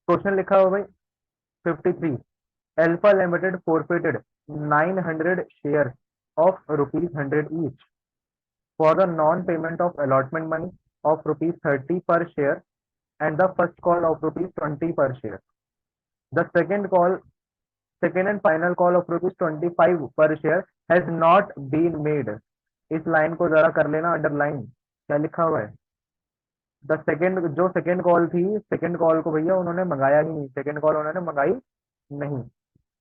Question लिखा हुआ भाई 53, alpha limited forfeited 900 shares of ₹100 each for the non-payment of allotment money of ₹30 per share and the first call of ₹20 per share. The second and final call of ₹25 per share has not been made. इस line को जरा कर लेना underline, क्या लिखा हुआ है। The second, जो सेकेंड कॉल थी, सेकेंड कॉल को भैया उन्होंने मंगाया ही नहीं, सेकेंड कॉल उन्होंने मंगाई नहीं,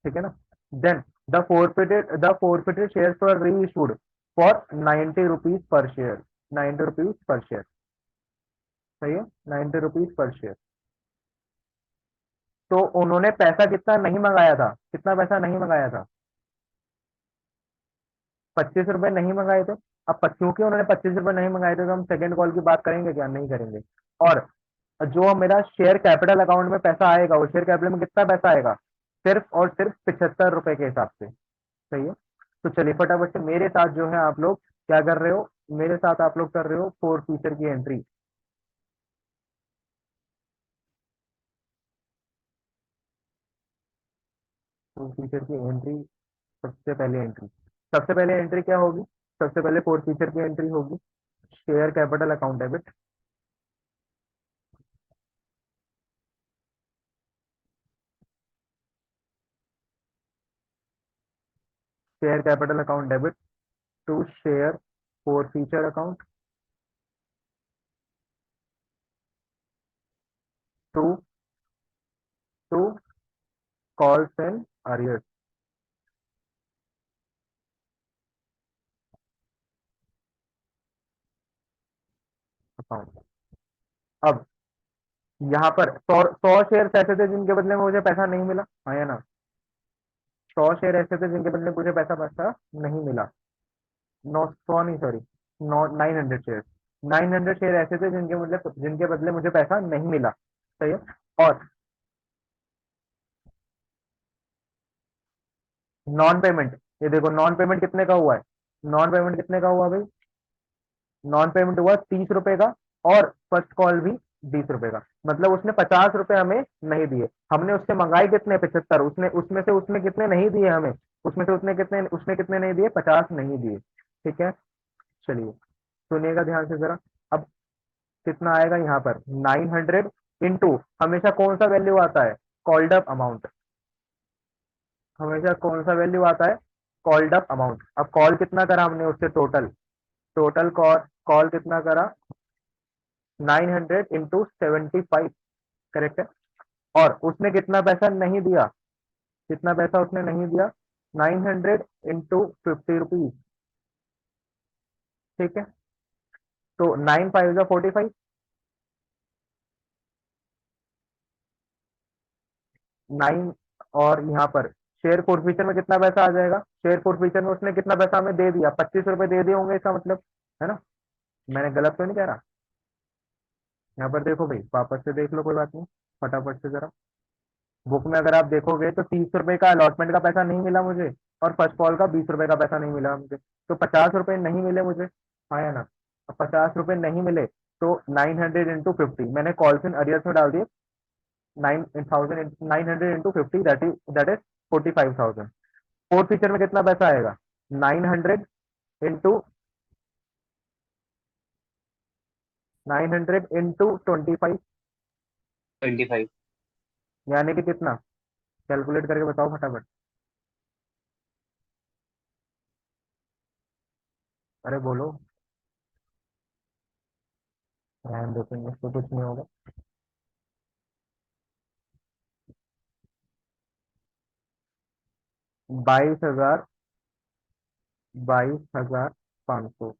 ठीक है ना। Then the forfeited share for reissued for 90 rupees पर शेयर, 90 रुपीज पर शेयर, सही है, 90 रुपीज पर शेयर। तो उन्होंने पैसा कितना नहीं मंगाया था, कितना पैसा नहीं मंगाया था, 25 रुपए नहीं मंगाए थे। अब क्योंकि उन्होंने 25 रुपए नहीं मंगाए थे तो हम सेकंड कॉल की बात करेंगे क्या, नहीं करेंगे। और जो मेरा शेयर कैपिटल अकाउंट में पैसा आएगा, वो शेयर कैपिटल में कितना पैसा आएगा, सिर्फ और सिर्फ 75 रुपए के हिसाब से, सही है। तो चलिए फटाफट से मेरे साथ जो है आप लोग क्या कर रहे हो, मेरे साथ आप लोग कर रहे हो फोर फीचर की एंट्री। फोर फीचर की एंट्री, सबसे पहले एंट्री, सबसे पहले एंट्री क्या होगी, सबसे पहले फोर फीचर की एंट्री होगी share capital account debit. Share capital account debit to share forfeiture account to to calls and arrears account. अब यहाँ पर 100 शेयर ऐसे थे जिनके बदले में मुझे पैसा नहीं मिला, हाँ या ना। 100 शेयर ऐसे थे जिनके बदले मुझे पैसा पैसा नहीं मिला। नौ सौ नहीं, सॉरी, 900 शेयर, 900 शेयर ऐसे थे जिनके बदले मुझे पैसा नहीं मिला, सही है। और नॉन पेमेंट, ये देखो नॉन पेमेंट कितने का हुआ है, नॉन पेमेंट कितने का हुआ भाई, नॉन पेमेंट हुआ 30 रुपए का, और फर्स्ट कॉल भी 20 रुपए का, मतलब उसने 50 रुपए हमें नहीं दिए। हमने उससे मंगाई कितने, 75, उसने उसमें से उसने कितने नहीं दिए हमें, उसमें से उसने कितने नहीं दिए, 50 नहीं दिए, ठीक है। चलिए सुनिएगा ध्यान से जरा। अब कितना आएगा यहाँ पर, 900 इंटू, हमेशा कौन सा वैल्यू आता है, कॉल्ड अप अमाउंट, हमेशा कौन सा वैल्यू आता है, कॉल्ड अप अमाउंट। अब कॉल कितना करा हमने उससे, टोटल, टोटल कॉल, कॉल कितना करा, 900 इंटू 75, करेक्ट है। और उसने कितना पैसा नहीं दिया, कितना पैसा उसने नहीं दिया, 900 इंटू 50 रुपीज, ठीक है। तो 9 5 जा 45, 9, और यहाँ पर शेयर फीचर में कितना पैसा आ जाएगा, शेयर फीचर में उसने कितना पैसा हमें दे दिया, 25 रुपए दे दिए होंगे इसका मतलब, है ना। मैंने गलत तो नहीं कह रहा, यहाँ पर देखो भाई, वापस से देख लो, कोई बात नहीं, फटाफट से जरा। बुक में अगर आप देखोगे तो 30 रुपए का अलॉटमेंट का पैसा नहीं मिला मुझे, और फर्स्ट कॉल का 20 रुपए का पैसा नहीं मिला मुझे, तो 50 रुपए नहीं मिले मुझे, हाँ या ना। अब 50 रुपए नहीं मिले, तो 900 इंटू 50 मैंने कॉल्स इन अरियर्स में डाल दिए, 900 into 50, that is 45,000। Fourth feature में कितना पैसा आएगा, 900 इंटू 25। यानी कि कितना, कैलकुलेट करके बताओ फटाफट। अरे बोलो, रहने दो, इसको कुछ नहीं होगा। 22,000, 22,500।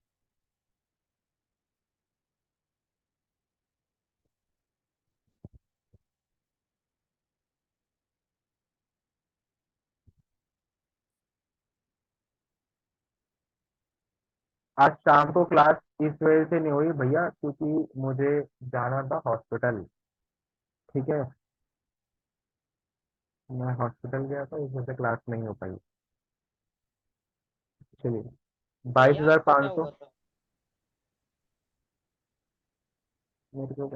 आज शाम को क्लास इस वजह से नहीं हुई भैया, क्योंकि मुझे जाना था हॉस्पिटल, ठीक है। मैं हॉस्पिटल गया था, इस वजह से क्लास नहीं हो पाई। चलिए, बाईस भैया हजार आपको क्या पाँच सौ हुआ था? मेरे को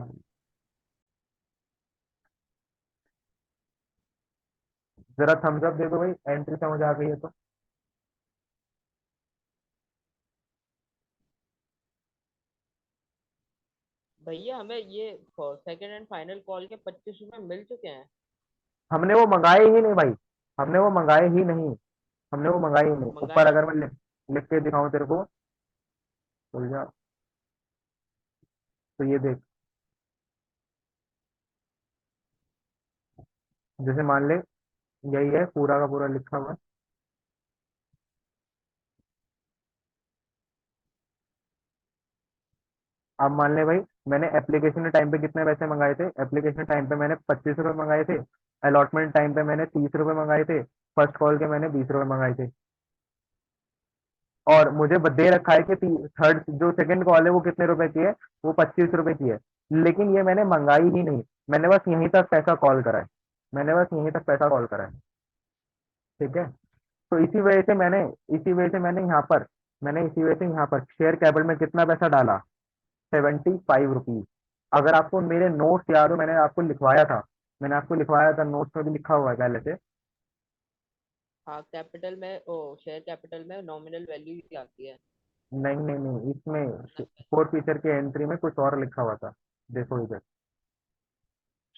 जरा थम्स अप दे दो भाई, एंट्री समझ आ गई है तो। भैया हमें ये सेकंड एंड फाइनल कॉल के 25 रुपए मिल चुके हैं। हमने वो मंगाए ही नहीं भाई, हमने वो मंगाए ही नहीं, हमने वो मंगाए ही नहीं। ऊपर मंगाए अगर मैं लिख के दिखाऊं तेरे को, खुल जा, तो ये देख, जैसे मान ले यही है पूरा का पूरा लिखा हुआ। अब मान ले भाई, मैंने एप्लीकेशन टाइम पे कितने पैसे मंगाए थे, एप्लीकेशन टाइम पे मैंने 25 रुपए मंगाए थे, अलॉटमेंट टाइम पे मैंने 30 रुपए मंगाए थे, फर्स्ट कॉल के मैंने 20 रुपए मंगाए थे। और मुझे दे रखा है कि थर्ड जो सेकंड कॉल है वो कितने रुपए की है, वो 25 रुपए की है। लेकिन ये मैंने मंगाई ही नहीं, मैंने बस यहीं तक पैसा कॉल करा है, मैंने बस यहीं तक पैसा कॉल करा है। ठीक है, तो इसी वजह से मैंने यहाँ पर शेयर कैपिटल में कितना पैसा डाला, 75 रुपीज। अगर आपको मेरे नोट्स याद हो, मैंने आपको लिखवाया था, नोट्स में भी लिखा हुआ है पहले से। हाँ, कैपिटल में ओ शेयर कैपिटल में नॉमिनल वैल्यू ही आती है। नहीं नहीं नहीं, इसमें कितना? फोर फीचर के एंट्री में कुछ और लिखा हुआ था। देखो इधर,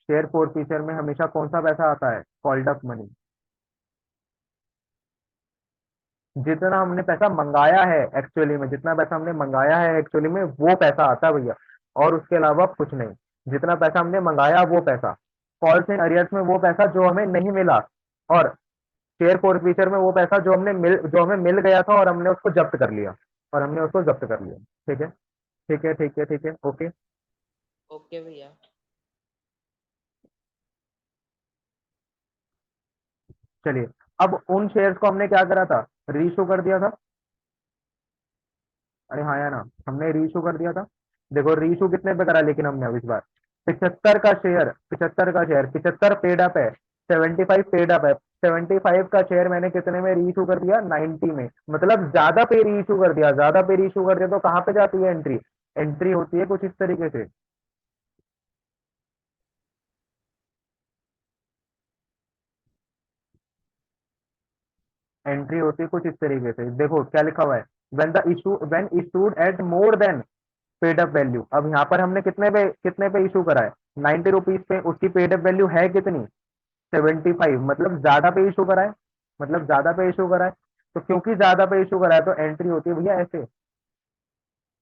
शेयर फोर फीचर में हमेशा कौन सा पैसा आता है, कॉल्ड अप मनी। जितना हमने पैसा मंगाया है एक्चुअली में, जितना पैसा हमने मंगाया है एक्चुअली में, वो पैसा आता है भैया, और उसके अलावा कुछ नहीं। जितना पैसा हमने मंगाया वो पैसा, कॉल्स इन अरियर्स में वो पैसा जो हमें नहीं मिला, और शेयर फोर फीचर में वो पैसा जो हमें मिल गया था और हमने उसको जब्त कर लिया, ठीक है, ठीक है, ठीक है, ठीक है, ओके। ओके भैया। चलिए, अब उन शेयर्स को हमने क्या करा था, रीइशू कर दिया था। अरे हाँ या ना, हमने रीइशू कर दिया था। देखो रीइशू कितने पे करा, लेकिन हमने अब इस बार 75 पेड अप है, 75 पेड अप है। 75 का शेयर मैंने कितने में रीइशू कर दिया, 90 में, मतलब ज्यादा पे रीइशू कर दिया, तो कहाँ पे जाती है एंट्री, एंट्री होती है कुछ इस तरीके से। एंट्री होती है कुछ इस तरीके से, देखो क्या लिखा हुआ है, when issued at more than paid up value. अब यहाँ पर हमने कितने पे इशू करा है, 90 रुपीज पे, उसकी पेड अप वैल्यू है कितनी, 75, मतलब ज्यादा पे इशू करा है, तो क्योंकि ज्यादा पे इशू करा है तो एंट्री होती है भैया ऐसे,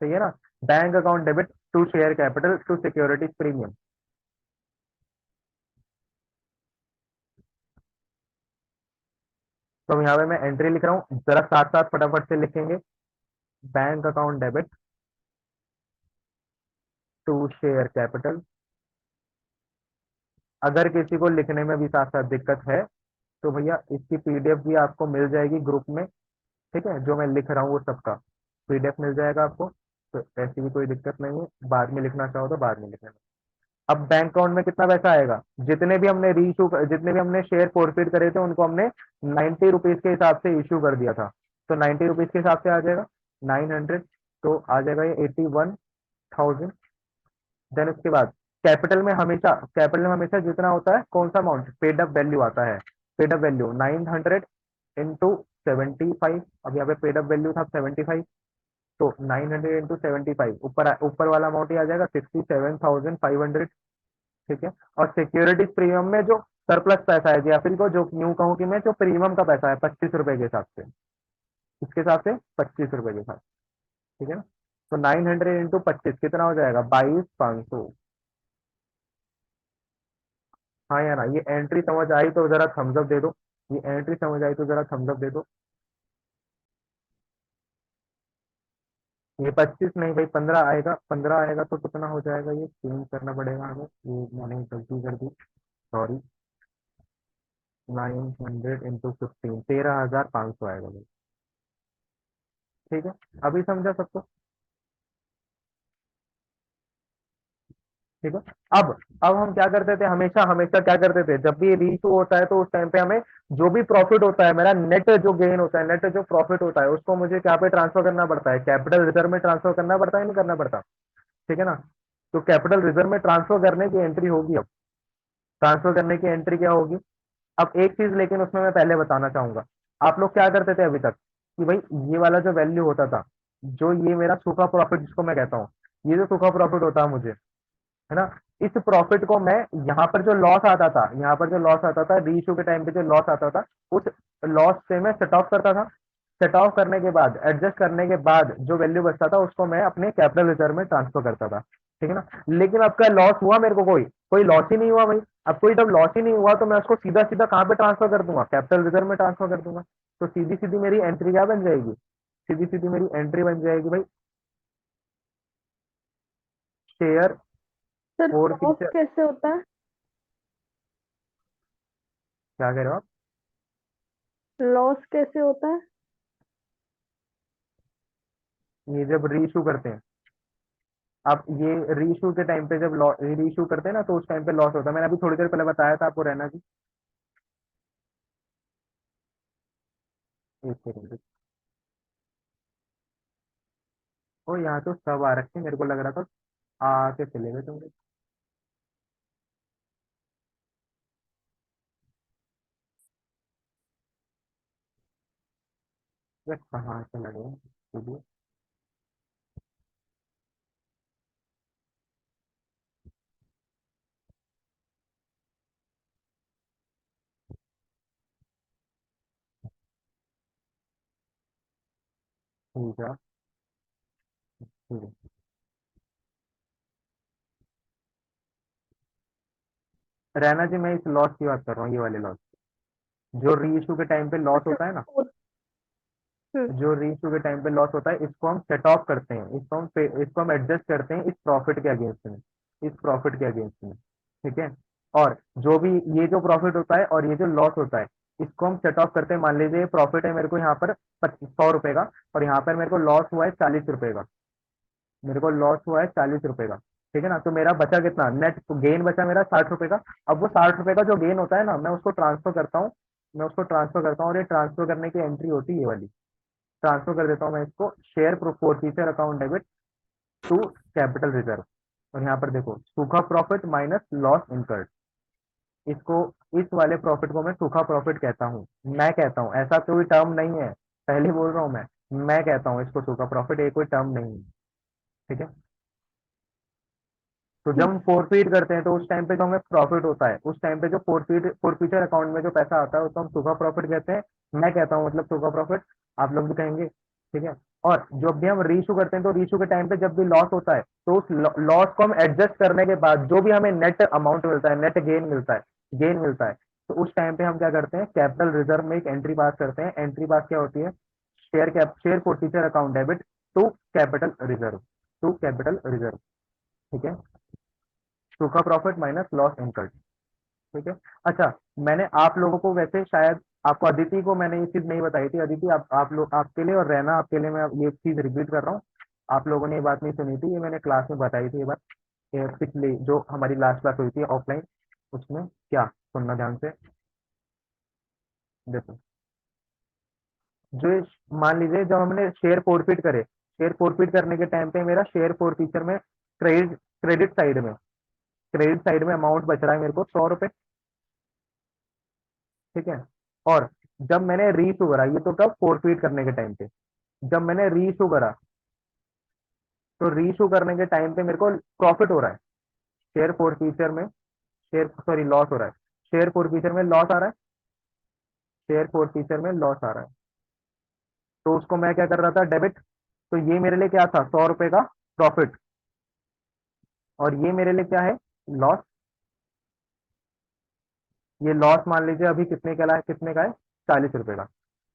सही है ना, bank account debit to share capital to securities premium. तो यहाँ पे मैं एंट्री लिख रहा हूँ, जरा साथ साथ फटाफट से लिखेंगे, bank account debit to share capital. अगर किसी को लिखने में भी साथ साथ दिक्कत है तो भैया इसकी पीडीएफ भी आपको मिल जाएगी ग्रुप में, ठीक है, जो मैं लिख रहा हूँ वो सबका पीडीएफ मिल जाएगा आपको। तो ऐसी भी कोई दिक्कत नहीं है, बाद में लिखना चाहो तो बाद में लिखना। अब बैंक अकाउंट में कितना पैसा आएगा, जितने भी हमने शेयर फॉरफिट करे थे उनको हमने 90 रुपीज के हिसाब से इशू कर दिया था, तो 90 रुपीज के हिसाब से आ जाएगा 900, तो आ जाएगा ये 81,000। देन उसके बाद कैपिटल में हमेशा जितना होता है, कौन सा अमाउंट, पेड अप वैल्यू आता है, पेड अप वैल्यू 900 इंटू 75। अब यहाँ पे पेड अप वैल्यू था 75, तो 900 इंटू 75, ऊपर वाला अमाउंट ही आ जाएगा 67,500। ठीक है, और सिक्योरिटी प्रीमियम में जो सरप्लस पैसा है, या फिर को जो यूं कहूँ कि मैं, जो प्रीमियम का पैसा है 25 रुपए के हिसाब से, इसके हिसाब से 25 रुपए के हिसाब, ठीक है ना। तो 900 इंटू 25 कितना हो जाएगा, 22,500। हाँ या ना, ये एंट्री समझ आई तो जरा थम्स अप दे दो, ये एंट्री समझ आई तो जरा थम्स अप दे दो। ये 25 नहीं भाई, 15 आएगा तो कितना हो जाएगा, ये चेंज करना पड़ेगा हमें, ये मैंने गलती कर दी, सॉरी। 900 इंटू 15, 13,500 आएगा भाई। ठीक है, अभी समझा सबको, ठीक है। अब अब हम क्या करते थे, हमेशा हमेशा क्या करते थे, जब भी रीइशू होता है तो उस टाइम पे हमें जो भी प्रॉफिट होता है, मेरा नेट जो गेन होता है, नेट जो प्रॉफिट होता है, उसको मुझे क्या पे ट्रांसफर करना पड़ता है, कैपिटल रिजर्व में ट्रांसफर करना पड़ता है, नहीं करना पड़ता, ठीक है ना। तो कैपिटल रिजर्व में ट्रांसफर करने की एंट्री होगी, अब ट्रांसफर करने की एंट्री क्या होगी, अब एक चीज लेकिन उसमें मैं पहले बताना चाहूंगा, आप लोग क्या करते थे अभी तक कि भाई ये वाला जो वैल्यू होता था, जो ये मेरा सूखा प्रॉफिट जिसको मैं कहता हूँ, ये जो सूखा प्रॉफिट होता है मुझे, है ना, इस प्रॉफिट को मैं यहाँ पर जो लॉस आता था, यहाँ पर जो लॉस आता था रीइश्यू के टाइम पे जो लॉस आता था, उस लॉस से मैं सेट ऑफ करता था। सेट ऑफ करने के बाद, एडजस्ट करने के बाद जो वैल्यू बचता था उसको मैं अपने कैपिटल रिजर्व में ट्रांसफर करता था। ठीक है ना। लेकिन अब क्या लॉस हुआ मेरे को, कोई कोई लॉस ही नहीं हुआ भाई। अब कोई जब लॉस ही नहीं हुआ तो मैं उसको सीधा सीधा कहाँ पे ट्रांसफर कर दूंगा, कैपिटल रिजर्व में ट्रांसफर कर दूंगा। तो सीधी सीधी मेरी एंट्री क्या बन जाएगी, सीधी सीधी मेरी एंट्री बन जाएगी भाई, share sir four loss feature. कैसे होता है? क्या कह रहे हो आप? लॉस कैसे होता है? ये जब रीइश्यू करते हैं, आप ये रीइश्यू के टाइम पे जब रीइश्यू करते हैं ना, तो उस टाइम पे लॉस होता है। मैंने अभी थोड़ी देर पहले बताया था आपको, रहना जी। एक सेकंड। ओ यहाँ तो सब आ रखे हैं, मेरे को लग रहा था आके चले गए तुम। ये कहाँ चला गया चलिए। ठीक है, ठीक है। रहना जी, मैं इस लॉस की बात कर रहा हूँ, ये वाले लॉस, जो रीइश्यू के टाइम पे लॉस अच्छा होता है ना, हम्म, जो रीइश्यू के टाइम पे लॉस होता है, इसको हम सेट ऑफ करते हैं, इसको हम एडजस्ट करते हैं इस प्रॉफिट के अगेंस्ट में, इस प्रॉफिट के अगेंस्ट में। ठीक है। और जो भी ये जो प्रॉफिट होता है और ये जो लॉस होता है, इसको हम सेट ऑफ करते हैं। मान लीजिए प्रॉफिट है मेरे को यहाँ पर 100 रुपए का, और यहाँ पर मेरे को लॉस हुआ है 40 रुपए का, मेरे को लॉस हुआ है 40 रुपए का। ठीक है ना। तो मेरा बचा कितना, नेट गेन बचा मेरा 60 रुपए का। अब वो 60 रुपए का जो गेन होता है ना, मैं उसको ट्रांसफर करता हूँ, मैं उसको ट्रांसफर करता हूँ, और ये ट्रांसफर करने की एंट्री होती है ये वाली। ट्रांसफर कर देता हूँ मैं इसको, share forfeiture account debit to capital reserve. और यहाँ पर देखो, सूखा प्रॉफिट माइनस लॉस इनकर्ड, इसको, इस वाले प्रॉफिट को मैं सूखा प्रॉफिट कहता हूँ। मैं कहता हूँ, ऐसा कोई टर्म नहीं है, पहले बोल रहा हूँ मैं कहता हूँ इसको सूखा प्रॉफिट, ये कोई टर्म नहीं है। ठीक है। तो जब ठीक। हम फोरफीट करते हैं तो उस टाइम पे जो हमें प्रॉफिट होता है, उस टाइम पे जो फोरफीचर अकाउंट में जो पैसा आता है उसको हम सूखा प्रॉफिट कहते हैं। मैं कहता हूँ मतलब सूखा प्रॉफिट, आप लोग भी कहेंगे। ठीक है। और जब भी हम रीइश्यू करते हैं तो रीइश्यू के टाइम पे जब भी लॉस होता है, तो उस लॉस को हम एडजस्ट करने के बाद जो भी हमें नेट अमाउंट मिलता है, नेट गेन मिलता है, गेन मिलता है, तो उस टाइम पे हम क्या करते हैं, कैपिटल रिजर्व में एक एंट्री पास करते हैं। एंट्री पास क्या होती है, share forfeiture account debit to capital reserve, to capital reserve. ठीक है। सूखा प्रॉफिट माइनस लॉस इनकर्ड। ठीक है। अच्छा, मैंने आप लोगों को वैसे शायद, आपको अदिति को मैंने ये चीज नहीं बताई थी। अदिति, आप लोग, आपके लिए और रहना आपके लिए मैं ये चीज रिपीट कर रहा हूँ। आप लोगों ने ये बात नहीं सुनी थी, ये मैंने क्लास में बताई थी ये बात। ये पिछली जो हमारी लास्ट क्लास हुई थी ऑफलाइन, उसमें क्या, सुनना ध्यान से। देखो, जो मान लीजिए जब हमने शेयर फोरफिट करे, शेयर फोरफिट करने के टाइम पे मेरा शेयर फोर फीचर में क्रेडिट क्रेडिट साइड में, क्रेडिट साइड में अमाउंट बच रहा है मेरे को 100 रुपए। ठीक है। और जब मैंने रीइशू करा, ये तो कब, फोरफीट करने के टाइम पे, जब मैंने रीइशू करा, तो रीइशू करने के टाइम पे मेरे को प्रॉफिट हो रहा है, शेयर फोर फीचर में, शेयर सॉरी लॉस हो रहा है, शेयर फोर फीचर में लॉस आ रहा है, शेयर फोर फीचर में लॉस आ रहा है। तो उसको मैं क्या कर रहा था, डेबिट। तो ये मेरे लिए क्या था, 100 रुपए का प्रॉफिट, और ये मेरे लिए क्या है, लॉस। ये लॉस मान लीजिए अभी कितने का है, 40 रुपए का।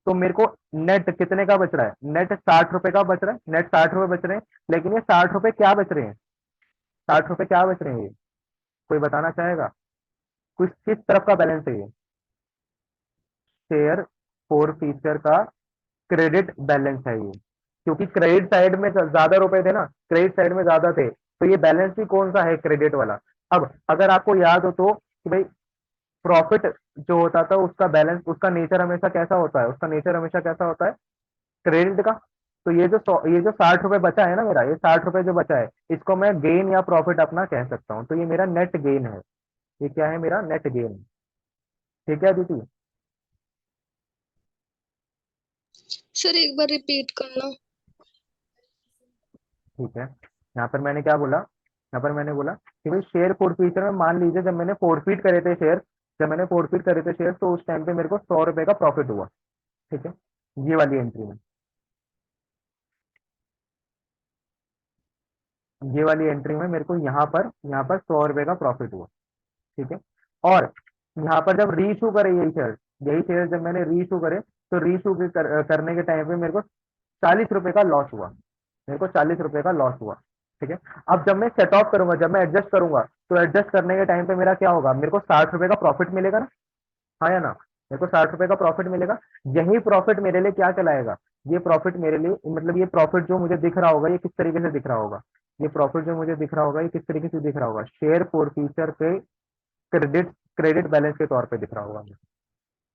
तो मेरे को नेट कितने का बच रहा है, नेट 60 रुपए का बच रहा है, नेट 60 रुपए बच रहे हैं। लेकिन ये 60 रुपए क्या बच रहे हैं, 60 रुपए क्या बच रहे हैं ये, कोई बताना चाहेगा, कुछ किस तरफ का बैलेंस है ये, शेयर फोर फीचर का क्रेडिट बैलेंस है ये। क्योंकि क्रेडिट साइड में ज्यादा रुपए थे ना, क्रेडिट साइड में ज्यादा थे, तो ये बैलेंस भी कौन सा है, क्रेडिट वाला। अब अगर आपको याद हो तो कि भाई, प्रॉफिट जो होता था उसका बैलेंस, उसका नेचर हमेशा कैसा होता है, उसका नेचर हमेशा कैसा होता है, क्रेडिट का। तो ये जो 60 रुपए बचा है ना मेरा, ये 60 रुपए जो बचा है, इसको मैं गेन या प्रॉफिट अपना कह सकता हूँ। तो ये मेरा नेट गेन है, ये क्या है, मेरा नेट गेन। ठीक है अदिति? सर एक बार रिपीट करना। ठीक है, यहाँ पर मैंने क्या बोला, यहाँ पर मैंने बोला कि भाई शेयर फोरफीटर में मान लीजिए जब मैंने फोरफीट करे थे शेयर, जब मैंने फोरफीट करे थे शेयर तो उस टाइम पे मेरे को 100 रुपए का प्रॉफिट हुआ। ठीक है, ये वाली एंट्री में, ये वाली एंट्री में मेरे को यहाँ पर 100 रुपए का प्रॉफिट हुआ। ठीक है, और यहाँ पर जब रीइशू करे यही शेयर जब मैंने रीइशू करे तो रीइशू करने के टाइम पे मेरे को 40 रुपए का लॉस हुआ, मेरे को 40 रुपए का लॉस हुआ। ठीक है, अब जब मैं सेट ऑफ करूंगा, जब मैं एडजस्ट करूंगा तो एडजस्ट करने के टाइम पे मेरा क्या होगा, मेरे को 60 रुपए का प्रॉफिट मिलेगा ना, हाँ या ना? मेरे को 60 रुपए का प्रॉफिट मिलेगा। यही प्रॉफिट मेरे लिए क्या कहलाएगा, ये प्रॉफिट मेरे लिए मतलब ये प्रॉफिट जो मुझे दिख रहा होगा ये किस तरीके से दिख रहा होगा, ये प्रॉफिट जो मुझे दिख रहा होगा ये किस तरीके से दिख रहा होगा, शेयर फॉर फ्यूचर पे क्रेडिट क्रेडिट बैलेंस के तौर पे दिख रहा होगा मुझे।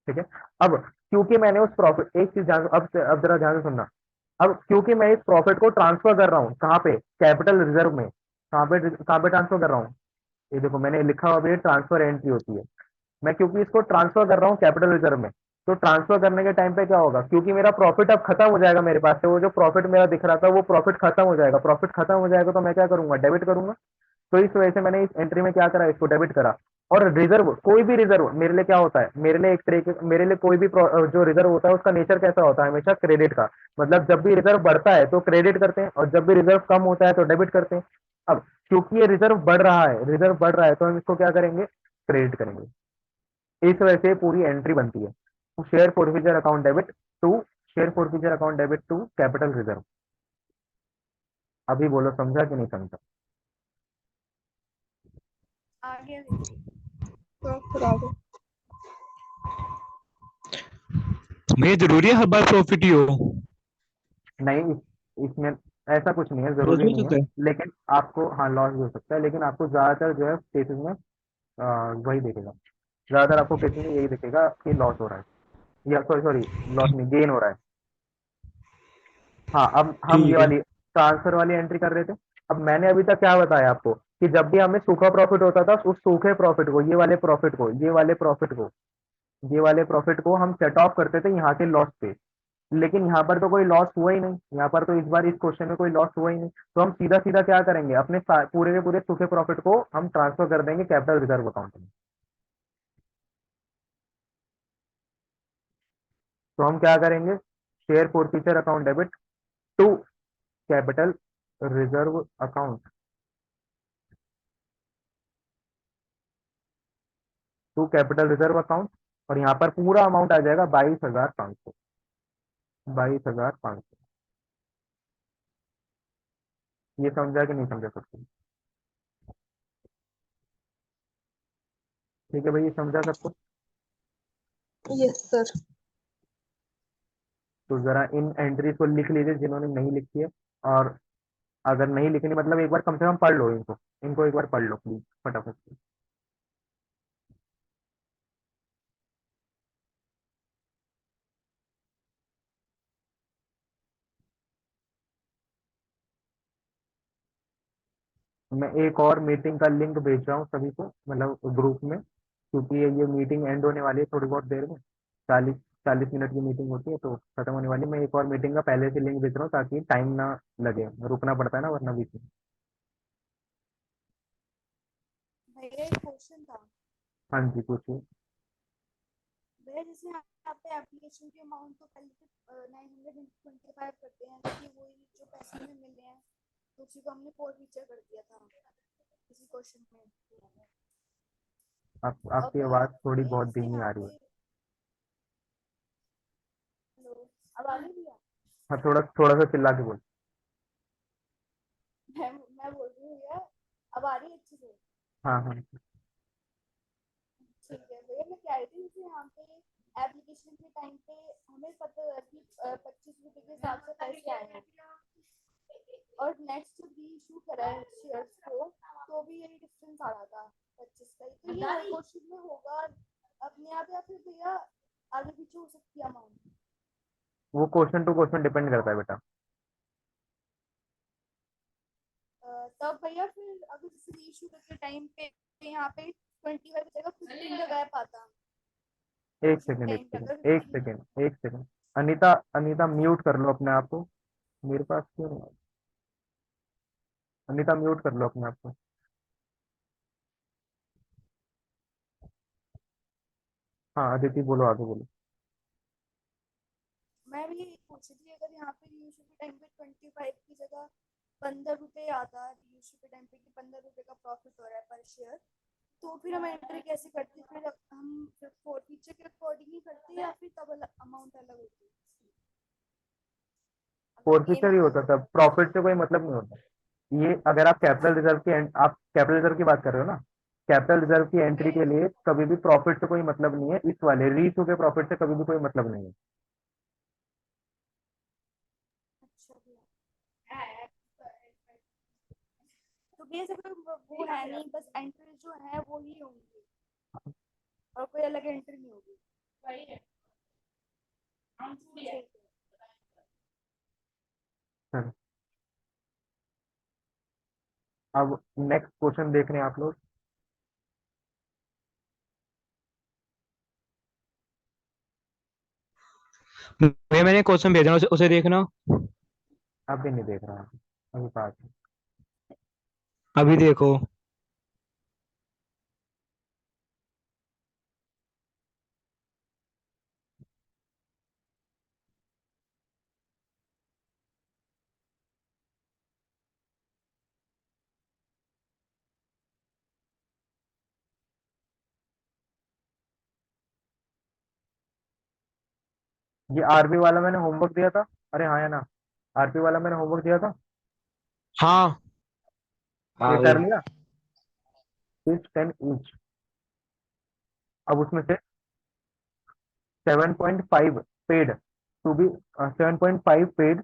ठीक है, अब क्योंकि मैंने उस प्रॉफिट, एक चीज ध्यान, अब जरा ध्यान से सुनना, अब क्योंकि मैं इस प्रॉफिट को ट्रांसफर कर रहा हूँ कहाँ पे, कैपिटल रिजर्व में, कहाँ पे ट्रांसफर कर रहा हूँ, ये देखो मैंने लिखा हुआ भी ट्रांसफर एंट्री होती है, मैं क्योंकि इसको ट्रांसफर कर रहा हूँ कैपिटल रिजर्व में, तो ट्रांसफर करने के टाइम पे क्या होगा, क्योंकि मेरा प्रॉफिट अब खत्म हो जाएगा मेरे पास से, वो जो प्रॉफिट मेरा दिख रहा था वो प्रॉफिट खत्म हो जाएगा, प्रॉफिट खत्म हो जाएगा तो मैं क्या करूंगा, डेबिट करूंगा। तो इस वजह से मैंने इस एंट्री में क्या करा, इसको डेबिट करा। और रिजर्व, कोई भी रिजर्व मेरे लिए क्या होता है, मेरे लिए एक तरीके, मेरे लिए कोई भी जो रिजर्व होता है उसका नेचर कैसा होता है, हमेशा क्रेडिट का, मतलब जब भी रिजर्व बढ़ता है तो क्रेडिट करते हैं और जब भी रिजर्व कम होता है तो डेबिट करते हैं। अब क्योंकि ये रिजर्व बढ़ रहा है, रिजर्व बढ़ रहा है तो हम इसको क्या करेंगे, क्रेडिट करेंगे। इस वजह से पूरी एंट्री बनती है, share forfeiture account debit to, share forfeiture account debit to capital reserve. अभी बोलो समझा कि नहीं समझा? आगे तो फिर आगे। भैया जरूरी है हर बार प्रॉफिट ही हो? नहीं, इसमें ऐसा कुछ नहीं है, लॉस जरूरी हो नहीं है, सकता है? लेकिन आपको हाँ लॉस भी हो सकता है, लेकिन आपको ज्यादातर जो है केसेस में वही दिखेगा, ज्यादातर आपको केसेस में यही दिखेगा कि लॉस हो रहा है, या सॉरी सॉरी, लॉस नहीं, गेन हो रहा है। हाँ, अब हम ये ठीक है। वाली ट्रांसफर वाली एंट्री कर रहे थे। अब मैंने अभी तक क्या बताया आपको कि जब भी हमें सूखा प्रॉफिट होता था उस सूखे प्रॉफिट को, ये वाले प्रॉफिट को हम सेट ऑफ करते थे यहाँ के लॉस पे, लेकिन यहाँ पर तो कोई लॉस हुआ ही नहीं, यहाँ पर तो इस बार इस क्वेश्चन में कोई लॉस हुआ ही नहीं, तो हम सीधा सीधा क्या करेंगे, अपने पूरे के पूरे सूखे प्रॉफिट को हम ट्रांसफर कर देंगे कैपिटल रिजर्व अकाउंट में। तो हम क्या करेंगे, share forfeiture account debit to capital reserve account, to capital reserve account, और यहाँ पर पूरा अमाउंट आ जाएगा 22,500, 22,500। ये समझा कि नहीं समझा सकते? ठीक है भाई, ये समझा सबको? Yes sir. तो जरा इन एंट्रीज को लिख लीजिए जिन्होंने नहीं लिखी है, और अगर नहीं लिखनी मतलब एक बार कम से कम पढ़ लो इनको, इनको एक बार पढ़ लो प्लीज फटाफट से। मैं एक और मीटिंग का लिंक भेज रहा हूँ सभी को, मतलब ग्रुप में, क्योंकि ये मीटिंग एंड होने वाली है थोड़ी बहुत देर में, 40 40 मिनट की मीटिंग होती है तो खत्म होने वाली है। मैं एक और मीटिंग का पहले से लिंक भेज रहा हूँ ताकि टाइम ना लगे, रुकना पड़ता है ना वरना बीच में। भैया एक क्वेश्चन था। हाँ जी पूछिए। भैया जैसे यहाँ पे एप्लीकेशन की अमाउंट तो पहले 925 करते हैं, लेकिन वही जो पैसे हमें मिल रहे हैं तो उसी को हमने फोर फीचर कर दिया था इसी क्वेश्चन में। आपकी अब आवाज थोड़ी भैया बहुत जैसे धीमी यहाँ आ रही पे, है। हेलो, अब आ रही है भैया? हाँ, थोड़ा थोड़ा सा चिल्ला के बोल। मैं बोल रही हूँ भैया, अब आ रही है अच्छे से? हाँ हाँ। ठीक है भैया, मैं कह रही थी जैसे यहाँ पे एप्लीकेशन के टाइम पे हमें पता है कि 25 रुपए के हिसाब से पैसे आए हैं, और नेक्स्ट जब री इशू करा है शेयर्स को तो भी यही डिफरेंस आ रहा था 25 का ही। तो ये हर क्वेश्चन में होगा अपने आप, या फिर भैया आगे पीछे हो सकती है अमाउंट? वो क्वेश्चन टू क्वेश्चन डिपेंड करता है बेटा। तब भैया फिर अगर जैसे री इशू करते टाइम पे यहाँ पे 25 जगह 15 लगाया पाता, एक किसी भी सेकंड, एक टाइम पे सेकंड, अगर एक सेकंड, एक सेकंड। अनीता, अनीता म्यूट कर लो अपने आप को। मेरे पास क्यों नहीं आ रहा? अनीता म्यूट कर लो अपने आप को। हाँ अदिति बोलो, आगे बोलो। मैं भी यही पूछ रही थी, अगर यहाँ पे रीइशू के टाइम पे 25 की जगह 15 रुपए आता, रीइशू के टाइम पे कि 15 रुपए का प्रॉफिट हो रहा है पर शेयर, तो फिर हम एंट्री कैसे करते हैं? फिर हम फिर फोर फीचर के अकॉर्डिंग ही करते हैं या फिर तब अमाउंट अलग होती है? अगर गेन फोरफीचर ही होता था, प्रॉफिट से कोई मतलब नहीं होता। ये अगर आप कैपिटल रिजर्व की आप कैपिटल रिजर्व की बात कर रहे हो ना, कैपिटल रिजर्व की एंट्री के लिए कभी भी प्रॉफिट से कोई मतलब नहीं है। इस वाले रीच के प्रॉफिट से कभी भी कोई मतलब नहीं है। अच्छा भैया, तो भैया ऐसे कोई वो है नहीं, बस एंट्री जो है वो ही होंगी और कोई अलग एंट्री नहीं होगी। ठीक है। चलो, अब नेक्स्ट क्वेश्चन देख रहे हैं आप लोग। मैंने क्वेश्चन भेजा, उसे देखना। अभी नहीं देख रहा, अभी पास है। अभी देखो। ये आरबी वाला मैंने होमवर्क दिया था। अरे हाँ या ना, आरपी वाला मैंने होमवर्क दिया था। हाँ। ये हाँ कर भाई। लिया। 10 ईच। अब उसमें से 7.5 paid to be 7.5 paid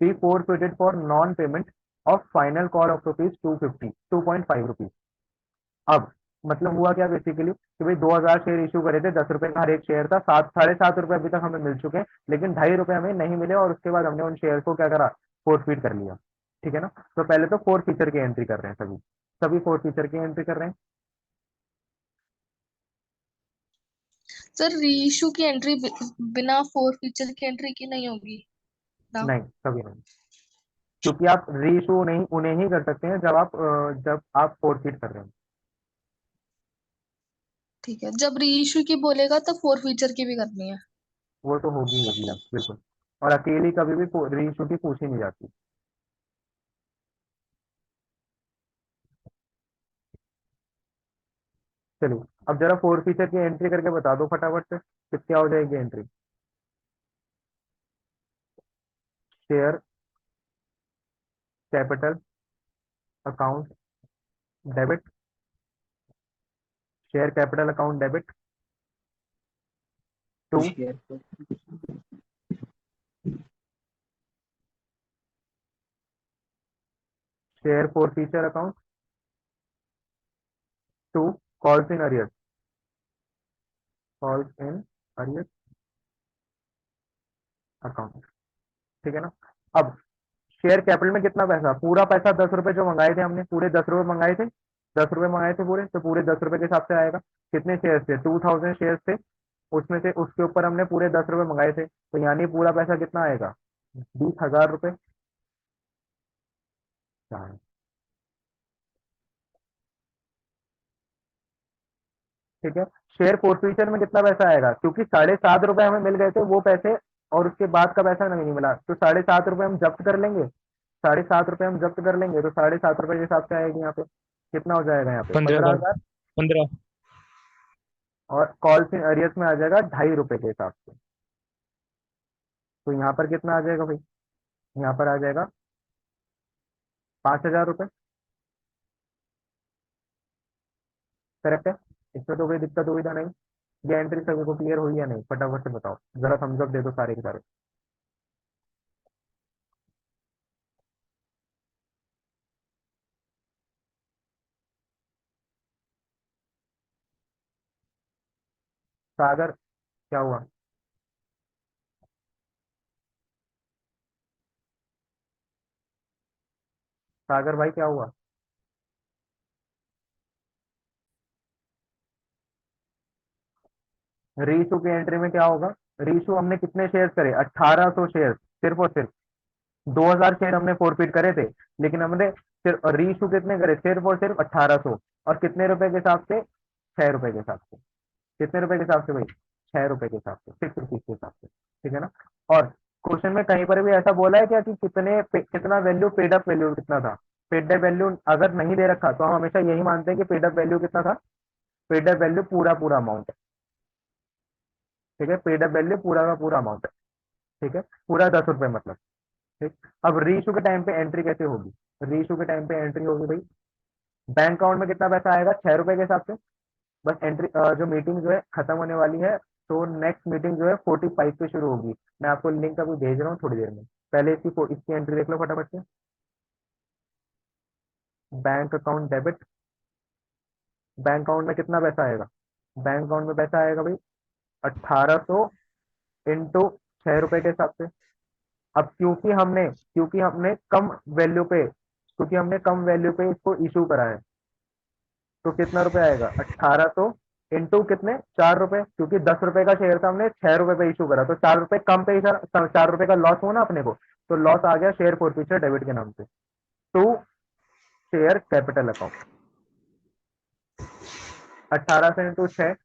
be forfeited for non-payment of final call of rupees 250 2.5 rupees. अब मतलब हुआ क्या बेसिकली कि भाई 2000 शेयर इशू करे थे, 10 रुपए का हर एक शेयर था, 7 साढ़े 7 रुपए अभी तक हमें मिल चुके हैं, लेकिन 2.5 रुपए हमें नहीं मिले और उसके बाद हमने उन शेयर को क्या करा, फोरफीट कर लिया। ठीक है ना। तो पहले तो फोर फीचर की एंट्री कर रहे हैं सभी, सभी फोर फीचर की एंट्री कर रहे हैं। सर रीइशू की एंट्री बिना फोर फीचर की एंट्री की नहीं होगी ना? नहीं, सभी नहीं। क्योंकि आप री इशू नहीं उन्हें ही कर सकते हैं जब आप फोरफीट कर रहे हैं। ठीक है, जब रीइशू की बोलेगा तो फोर फीचर की भी करनी है। वो तो होगी होगी आप बिल्कुल। और अकेली कभी भी री इशू की पूछी नहीं जाती। चलिए, अब जरा फोर फीचर की एंट्री करके बता दो फटाफट से, किस क्या हो जाएगी entry. Share capital account debit, share capital account debit to share forfeiture account to calls in arrears, calls in arrears account. ठीक है ना। अब शेयर कैपिटल में कितना पैसा, पूरा पैसा 10 रुपए जो मंगाए थे हमने, पूरे 10 रुपए मंगाए थे, 10 रुपए मंगाए थे पूरे, तो पूरे 10 रुपए के हिसाब से आएगा। कितने शेयर थे, 2000 शेयर थे। उसमें से उसके ऊपर हमने पूरे 10 रुपए मंगाए थे, तो यानी पूरा पैसा कितना आएगा, 20,000 रुपए। ठीक है। शेयर फोर्फीचर में कितना पैसा आएगा, क्योंकि 7.5 रुपए हमें मिल गए थे वो पैसे, और उसके बाद का पैसा हमें नहीं मिला, तो 7.5 रुपए हम जब्त कर लेंगे। 7.5 रुपए हम जब्त कर लेंगे, तो 7.5 रुपए के हिसाब से आएगी यहाँ पे। कितना हो जाएगा यहाँ पे, 15,000। 15,000। 15। और कॉल इन अरियर्स में आ जाएगा 2.5 रुपए के हिसाब से। तो यहाँ पर कितना आ जाएगा भाई, यहाँ पर आ जाएगा 5,000 रुपए। करेक्ट है। इसमें तो कोई दिक्कत दुविधा नहीं। ये एंट्री सभी को क्लियर हुई या नहीं, फटाफट से बताओ, जरा थम्स अप दे दो सारे के सारे। सागर, क्या हुआ। सागर भाई क्या हुआ। रीइशू की एंट्री में क्या होगा, रीइशू हमने कितने शेयर करे, 1800 शेयर, सिर्फ और सिर्फ 2000 शेयर हमने फोरफिट करे थे, लेकिन हमने सिर्फ रीइशू कितने करे, सिर्फ और सिर्फ 1800, और कितने रुपए के हिसाब से, 6 रुपए के हिसाब से। कितने रुपए के हिसाब से भाई, 6 रुपए के हिसाब से, 6 रुपीज के हिसाब से, ठीक है ना। और क्वेश्चन में कहीं पर भी ऐसा बोला है क्या कि कितना वैल्यू, पेड अप वैल्यू कितना था। पेड अप वैल्यू अगर नहीं दे रखा तो हम हमेशा यही मानते हैं कि पेड अप वैल्यू कितना था, पेड अप वैल्यू पूरा पूरा अमाउंट है, ठीक है, पेड अप वैल्यू पूरा का पूरा अमाउंट है, ठीक है, पूरा 10 रुपए मतलब, ठीक। अब रीइशू के टाइम पे एंट्री कैसे होगी, रीइशू के टाइम पे एंट्री होगी भाई, बैंक अकाउंट में कितना पैसा आएगा, 6 रुपए के हिसाब से। बस एंट्री जो मीटिंग जो है खत्म होने वाली है, तो नेक्स्ट मीटिंग जो है 45 पे शुरू होगी। मैं आपको लिंक अभी भेज रहा हूँ थोड़ी देर में, पहले इसकी एंट्री देख लो फटाफट से। Bank account debit, bank account में कितना पैसा आएगा, बैंक अकाउंट में पैसा आएगा भाई 1800 इंटू 6 रुपए के हिसाब से। अब क्योंकि हमने कम वैल्यू पे इसको इशू करा है, तो कितना रुपए आएगा, 1800 इंटू कितने, 4 रुपए, क्योंकि 10 रुपए का शेयर था, हमने 6 रुपए पे इशू करा, तो 4 रुपए कम पे ही 4 रुपए का लॉस हुआ ना अपने को, तो लॉस आ गया शेयर फोरफिचर डेबिट के नाम से, to share capital account. 1800 into 6,